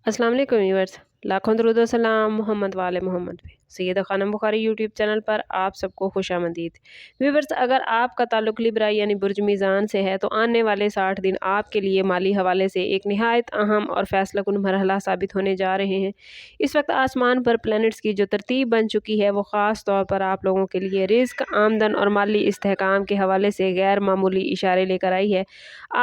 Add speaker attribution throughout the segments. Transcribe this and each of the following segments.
Speaker 1: अस्सलाम वालेकुम व्यूअर्स। लाखों दरूद व सलाम मोहम्मद वाले मोहम्मद पे। सैयदा खानम बुखारी यूट्यूब चैनल पर आप सबको खुशामदीद। व्यूअर्स, अगर आपका ताल्लुक लिब्रा यानी बुर्ज मीज़ान से है तो आने वाले 60 दिन आपके लिए माली हवाले से एक निहायत अहम और फैसला कुन मरहला साबित होने जा रहे हैं। इस वक्त आसमान पर प्लैनेट्स की जो तरतीब बन चुकी है वो ख़ास तौर पर आप लोगों के लिए रिस्क, आमदन और माली इस्तेहकाम के हवाले से गैर मामूली इशारे लेकर आई है।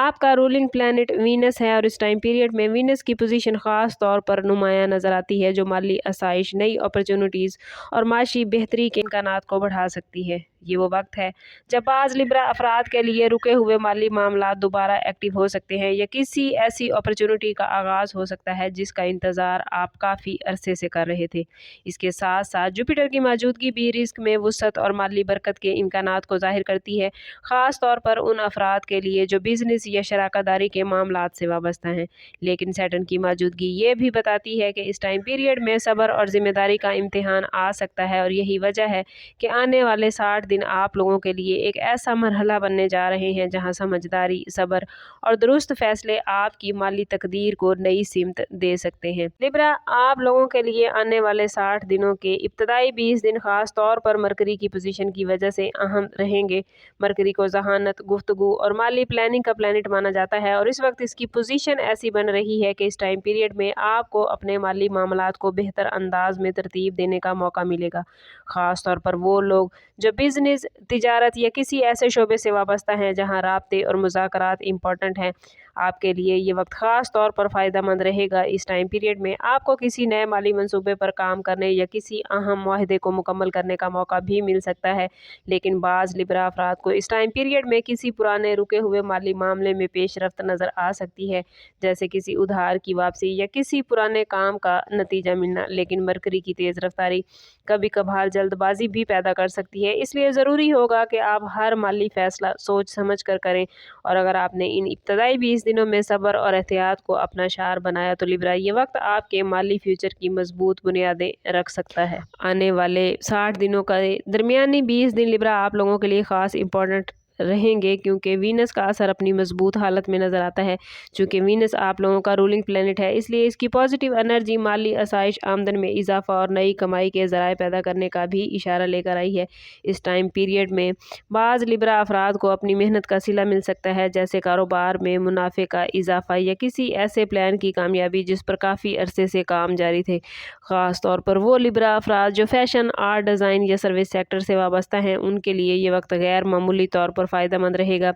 Speaker 1: आपका रूलिंग प्लैनेट वीनस है और इस टाइम पीरियड में वीनस की पोजीशन ख़ास तौर पर नुमायाँ नज़र आती है, जो माली आसाइश, नई अपॉर्चुनिटीज़ और माशी बेहतरी के इम्कानात को बढ़ा सकती है। ये वो वक्त है जब बाज़ लिब्रा अफराद के लिए रुके हुए माली मामला दोबारा एक्टिव हो सकते हैं या किसी ऐसी अपॉर्चुनिटी का आगाज़ हो सकता है जिसका इंतज़ार आप काफ़ी अरसे से कर रहे थे। इसके साथ साथ जुपिटर की मौजूदगी भी रिस्क में वुसअत और माली बरकत के इम्कानात को ज़ाहिर करती है, ख़ास तौर पर उन अफराद के लिए जो बिज़नेस या शराकतदारी के मामलात से वाबस्ता हैं। लेकिन सैटर्न की मौजूदगी ये भी बताती है कि इस टाइम पीरियड में सब्र और ज़िम्मेदारी का इम्तिहान आ सकता है, और यही वजह है कि आने वाले 60 दिन आप लोगों के लिए एक ऐसा मरहला बनने जा रहे हैं जहां समझदारी, सब्र और दुरुस्त फैसले आपकी माली तकदीर को नई सिमत दे सकते हैं। लिब्रा, आप लोगों के लिए आने वाले 60 दिनों के इब्तदाई 20 दिन खास तौर पर मरकरी की पोजीशन की वजह से अहम रहेंगे। मरकरी को जहानत, गुफ्तगू और माली प्लानिंग का प्लैनेट माना जाता है, और इस वक्त इसकी पोजीशन ऐसी बन रही है कि इस टाइम पीरियड में आपको अपने माली मामलात को बेहतर अंदाज में तरतीब देने का मौका मिलेगा। ख़ास तौर पर वो लोग जो बिज़नेस, तिजारत या किसी ऐसे शोबे से वाबस्ता हैं जहां राब्ते और मुज़ाकरात इम्पॉर्टेंट हैं, आपके लिए ये वक्त ख़ास तौर पर फ़ायदेमंद रहेगा। इस टाइम पीरियड में आपको किसी नए माली मंसूबे पर काम करने या किसी अहम मुआहदे को मुकम्मल करने का मौका भी मिल सकता है। लेकिन बाज़ लिब्रा अफराद को इस टाइम पीरियड में किसी पुराने रुके हुए माली मामले में पेशरफ्त नज़र आ सकती है, जैसे किसी उधार की वापसी या किसी पुराने काम का नतीजा मिलना। लेकिन मरकरी की तेज़ रफ्तारी कभी कभार जल्दबाजी भी पैदा कर सकती है, इसलिए ज़रूरी होगा कि आप हर माली फ़ैसला सोच समझ कर करें। और अगर आपने इन इब्तदाई 20 दिनों में सब्र और एहतियात को अपना शार बनाया तो लिब्रा, ये वक्त आपके माली फ्यूचर की मजबूत बुनियादें रख सकता है। आने वाले 60 दिनों का दरमियानी 20 दिन लिब्रा आप लोगों के लिए ख़ास इंपॉर्टेंट रहेंगे, क्योंकि वीनस का असर अपनी मजबूत हालत में नज़र आता है। चूँकि वीनस आप लोगों का रूलिंग प्लैनेट है, इसलिए इसकी पॉजिटिव एनर्जी माली आसाइश, आमदन में इजाफा और नई कमाई के ज़राए पैदा करने का भी इशारा लेकर आई है। इस टाइम पीरियड में बाज़ लिब्रा अफराद को अपनी मेहनत का सिला मिल सकता है, जैसे कारोबार में मुनाफे का इजाफा या किसी ऐसे प्लान की कामयाबी जिस पर काफ़ी अरसे से काम जारी थे। ख़ास तौर पर वो लिब्रा अफराद जो फैशन, आर्ट, डिज़ाइन या सर्विस सेक्टर से वाबस्ता हैं, उनके लिए ये वक्त गैर मामूली तौर पर फ़ायदेमंद रहेगा।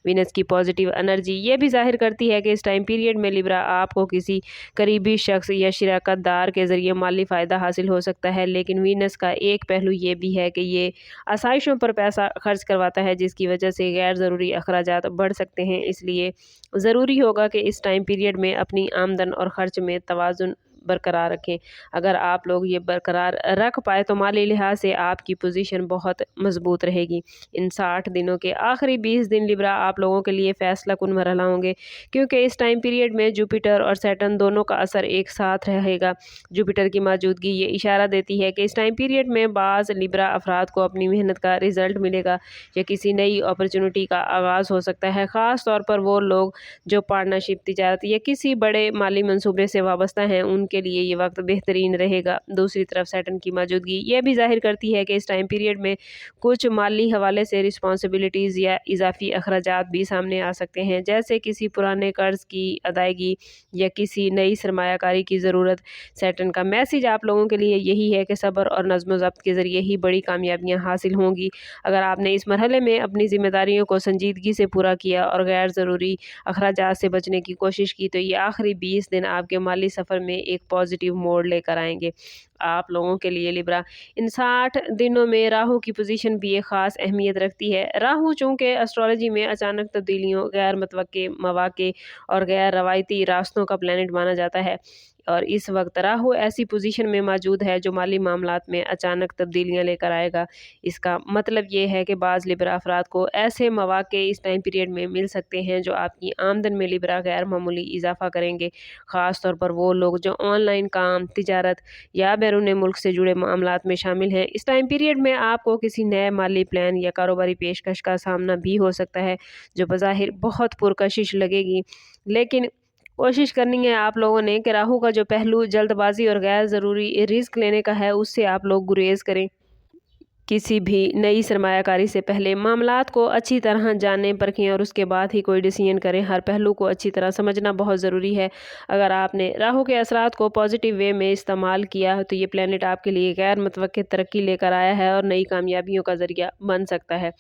Speaker 1: वीनस की पॉजिटिव एनर्जी ये भी ज़ाहिर करती है कि इस टाइम पीरियड में लिब्रा आपको किसी करीबी शख्स या शिराकतदार के ज़रिए माली फ़ायदा हासिल हो सकता है। लेकिन वीनस का एक पहलू ये भी है कि ये आसाइशों पर पैसा खर्च करवाता है, जिसकी वजह से गैर ज़रूरी अखराजात बढ़ सकते हैं। इसलिए ज़रूरी होगा कि इस टाइम पीरियड में अपनी आमदन और ख़र्च में तवाज़ुन बरकरार रखें। अगर आप लोग ये बरकरार रख पाए तो माली लिहाज से आपकी पोजीशन बहुत मजबूत रहेगी। इन 60 दिनों के आखिरी 20 दिन लिब्रा आप लोगों के लिए फैसला कुन मरहला होंगे, क्योंकि इस टाइम पीरियड में जुपिटर और सैटर्न दोनों का असर एक साथ रहेगा। जुपिटर की मौजूदगी ये इशारा देती है कि इस टाइम पीरियड में बाज़ लिब्रा अफराद को अपनी मेहनत का रिजल्ट मिलेगा या किसी नई अपॉर्चुनिटी का आगाज़ हो सकता है। ख़ास तौर पर वो लोग जो पार्टनरशिप, तिजारत या किसी बड़े माली मंसूबे से वाबस्ता हैं, उनके लिए ये वक्त बेहतरीन रहेगा। दूसरी तरफ सैटर्न की मौजूदगी ये भी ज़ाहिर करती है कि इस टाइम पीरियड में कुछ माली हवाले से रिस्पॉन्सिबिलिटीज़ या इजाफी अखराजात भी सामने आ सकते हैं, जैसे किसी पुराने कर्ज की अदायगी या किसी नई सरमायाकारी की ज़रूरत। सैटर्न का मैसेज आप लोगों के लिए यही है कि सब्र और नज़्म ज़ब्त के ज़रिए ही बड़ी कामयाबियाँ हासिल होंगी। अगर आपने इस मरहले में अपनी ज़िम्मेदारियों को संजीदगी से पूरा किया और गैर ज़रूरी अखराजात से बचने की कोशिश की, तो ये आखिरी 20 दिन आपके माली सफ़र में एक पॉजिटिव मोड़ लेकर आएंगे। आप लोगों के लिए लिब्रा, इन 60 दिनों में राहु की पोजीशन भी एक ख़ास अहमियत रखती है। राहु चूँकि एस्ट्रोलॉजी में अचानक तब्दीलियों, गैर मुतवक्के मौक़े और गैर रवायती रास्तों का प्लैनेट माना जाता है, और इस वक्त राहु ऐसी पोजीशन में मौजूद है जो माली मामलात में अचानक तब्दीलियाँ लेकर आएगा। इसका मतलब ये है कि बाज़ लिब्रा अफराद को ऐसे मौक़े इस टाइम पीरियड में मिल सकते हैं जो आपकी आमदन में लिब्रा गैर मामूली इजाफा करेंगे। ख़ास तौर पर वो लोग जो ऑनलाइन काम, तिजारत या बैरून मुल्क से जुड़े मामलात में शामिल हैं। इस टाइम पीरियड में आपको किसी नए माली प्लान या कारोबारी पेशकश का सामना भी हो सकता है, जो बज़ाहिर बहुत पुरकशिश लगेगी, लेकिन कोशिश करनी है आप लोगों ने कि राहु का जो पहलू जल्दबाजी और गैर ज़रूरी रिस्क लेने का है, उससे आप लोग गुरेज करें। किसी भी नई सरमायाकारी से पहले मामलात को अच्छी तरह जानें परखें और उसके बाद ही कोई डिसीजन करें। हर पहलू को अच्छी तरह समझना बहुत ज़रूरी है। अगर आपने राहु के असरात को पॉजिटिव वे में इस्तेमाल किया है तो ये प्लेनेट आपके लिए गैर मुतवक्किल तरक्की लेकर आया है और नई कामयाबियों का ज़रिया बन सकता है।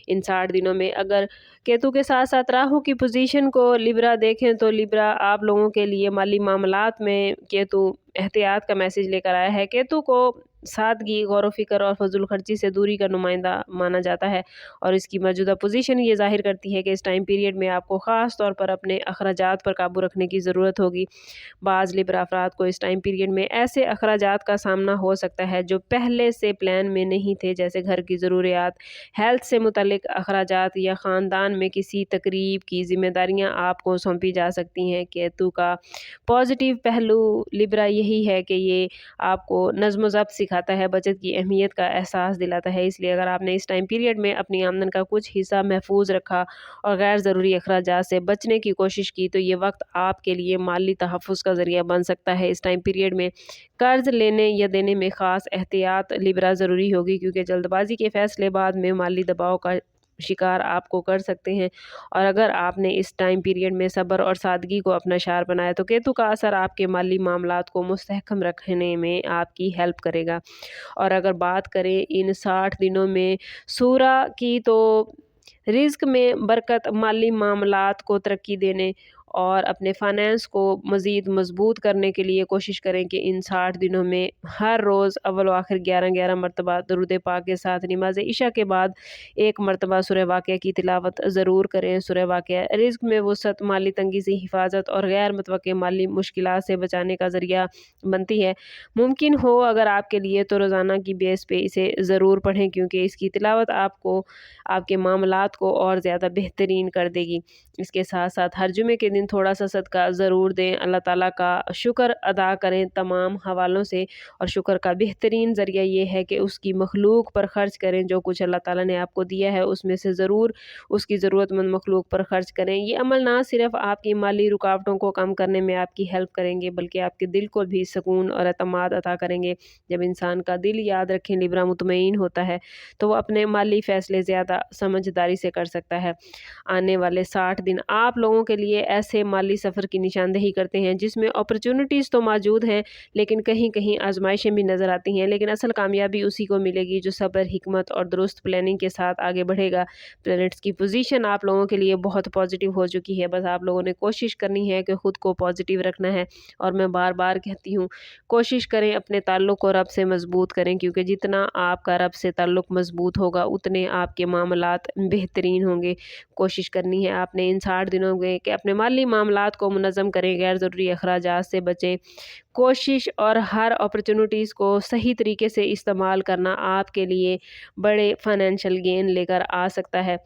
Speaker 1: इन 60 दिनों में अगर केतु के साथ साथ राहु की पोजीशन को लिब्रा देखें तो लिब्रा आप लोगों के लिए माली मामलात में केतु एहतियात का मैसेज लेकर आया है। केतु को सादगी, गौर फ़िक्र और फजूल खर्ची से दूरी का नुमाइंदा माना जाता है और इसकी मौजूदा पोजीशन ये ज़ाहिर करती है कि इस टाइम पीरियड में आपको ख़ास तौर पर अपने अखराजात पर काबू रखने की ज़रूरत होगी। बाज़ लिब्रा अफराद को इस टाइम पीरियड में ऐसे अखराजात का सामना हो सकता है जो पहले से प्लान में नहीं थे, जैसे घर की ज़रूरियात, हेल्थ से मुतल्लिक अखराजात या ख़ानदान में किसी तकरीब की ज़िम्मेदारियाँ आपको सौंपी जा सकती हैं। केतु का पॉजिटिव पहलू लिब्रा यही है कि ये आपको नज़्म ज़ब्त सिखाता है, बचत की अहमियत का एहसास दिलाता है। इसलिए अगर आपने इस टाइम पीरियड में अपनी आमदन का कुछ हिस्सा महफूज रखा और गैर ज़रूरी अखराजात से बचने की कोशिश की तो ये वक्त आपके लिए माली तहफ़्फ़ुज़ का ज़रिया बन सकता है। इस टाइम पीरियड में कर्ज़ लेने या देने में ख़ास एहतियात लिब्रा ज़रूरी होगी, क्योंकि जल्दबाजी के फ़ैसले बाद में माली दबाव का शिकार आपको कर सकते हैं। और अगर आपने इस टाइम पीरियड में सब्र और सादगी को अपना शार बनाया तो केतु का असर आपके माली मामलात को मुस्तहकम रखने में आपकी हेल्प करेगा। और अगर बात करें इन 60 दिनों में सूरा की, तो रिज़्क में बरकत, माली मामलात को तरक्की देने और अपने फाइनेंस को मज़ीद मज़बूत करने के लिए कोशिश करें कि इन 60 दिनों में हर रोज़ अव्वल व आखिर 11-11 मरतबा दुरूद पाक के साथ नमाज इशा के बाद 1 मरतबा सूरह वाक़िया की तिलावत ज़रूर करें। सूरह वाक़िया रिज़्क में वुसअत, माली तंगी से हिफाजत और गैर मुतवक्किल माली मुश्किलात से बचाने का ज़रिया बनती है। मुमकिन हो अगर आपके लिए तो रोज़ाना की बेस पे इसे ज़रूर पढ़ें, क्योंकि इसकी तिलावत आपको आपके मामलात को और ज़्यादा बेहतरीन कर देगी। इसके साथ साथ हर जुमे के दिन थोड़ा सा सदका ज़रूर दें। अल्लाह ताला का शुक्र अदा करें तमाम हवालों से, और शुक्र का बेहतरीन ज़रिया ये है कि उसकी मखलूक पर ख़र्च करें। जो कुछ अल्लाह ताला ने आपको दिया है उसमें से ज़रूर उसकी ज़रूरतमंद मखलूक पर ख़र्च करें। ये अमल ना सिर्फ़ आपकी माली रुकावटों को कम करने में आपकी हेल्प करेंगे, बल्कि आपके दिल को भी सुकून और एतमाद अता करेंगे। जब इंसान का दिल, याद रखें, लिब्रा मुतमईन होता है तो वो अपने माली फ़ैसले ज़्यादा समझदारी से कर सकता है। आने वाले 60 दिन आप लोगों के लिए ऐसे माली सफ़र की निशानदेही करते हैं जिसमें अपॉर्चुनिटीज़ तो मौजूद हैं, लेकिन कहीं कहीं आजमाइशें भी नज़र आती हैं। लेकिन असल कामयाबी उसी को मिलेगी जो सब्र, हिकमत और दुरुस्त प्लानिंग के साथ आगे बढ़ेगा। प्लैनेट्स की पोजीशन आप लोगों के लिए बहुत पॉजिटिव हो चुकी है। बस आप लोगों ने कोशिश करनी है कि ख़ुद को पॉजिटिव रखना है। और मैं बार बार कहती हूँ, कोशिश करें अपने ताल्लुक़ को रब से मज़बूत करें, क्योंकि जितना आपका रब से ताल्लुक़ मज़बूत होगा उतने आपके मामलात बेहतरीन होंगे। कोशिश करनी है आपने इन 60 दिनों में कि अपने माली मामलात को मुनज़्ज़म करें, गैर ज़रूरी अखराजात से बचें। कोशिश और हर अपॉर्चुनिटीज़ को सही तरीके से इस्तेमाल करना आपके लिए बड़े फाइनेंशियल गेन लेकर आ सकता है।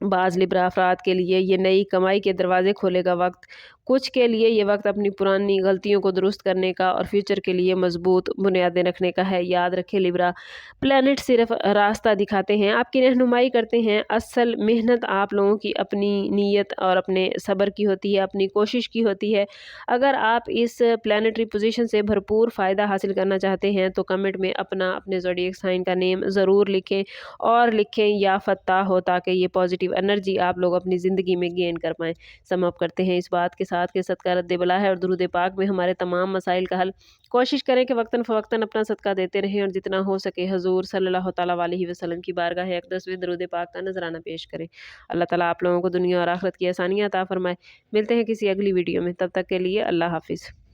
Speaker 1: बाज़ लिब्रा अफराद के लिए ये नई कमाई के दरवाज़े खोलेगा वक्त। कुछ के लिए ये वक्त अपनी पुरानी गलतियों को दुरुस्त करने का और फ्यूचर के लिए मजबूत बुनियादें रखने का है। याद रखें लिब्रा, प्लैनेट सिर्फ रास्ता दिखाते हैं, आपकी रहनुमाई करते हैं। असल मेहनत आप लोगों की अपनी नीयत और अपने सब्र की होती है, अपनी कोशिश की होती है। अगर आप इस प्लैनेटरी पोजीशन से भरपूर फ़ायदा हासिल करना चाहते हैं तो कमेंट में अपने ज़ोडिएक साइन का नेम ज़रूर लिखें, और लिखें या फत्ता हो, ताकि ये पॉजिटिव एनर्जी आप लोग अपनी ज़िंदगी में गेन कर पाएँ। सम अप करते हैं इस बात के साथ कि सदका रद्द बला है और दुरूद पाक में हमारे तमाम मसाइल का हल। कोशिश करें कि वक्तन फ़वक्तन अपना सदका देते रहें और जितना हो सके हजूर सल्लल्लाहु तआला अलैहि वसल्लम की बारगाह अक़दस में दुरूद पाक का नजराना पेश करें। अल्लाह ताला आप लोगों को दुनिया और आखिरत की आसानियाँ अता फरमाए। मिलते हैं किसी अगली वीडियो में, तब तक के लिए अल्लाह हाफ़िज़।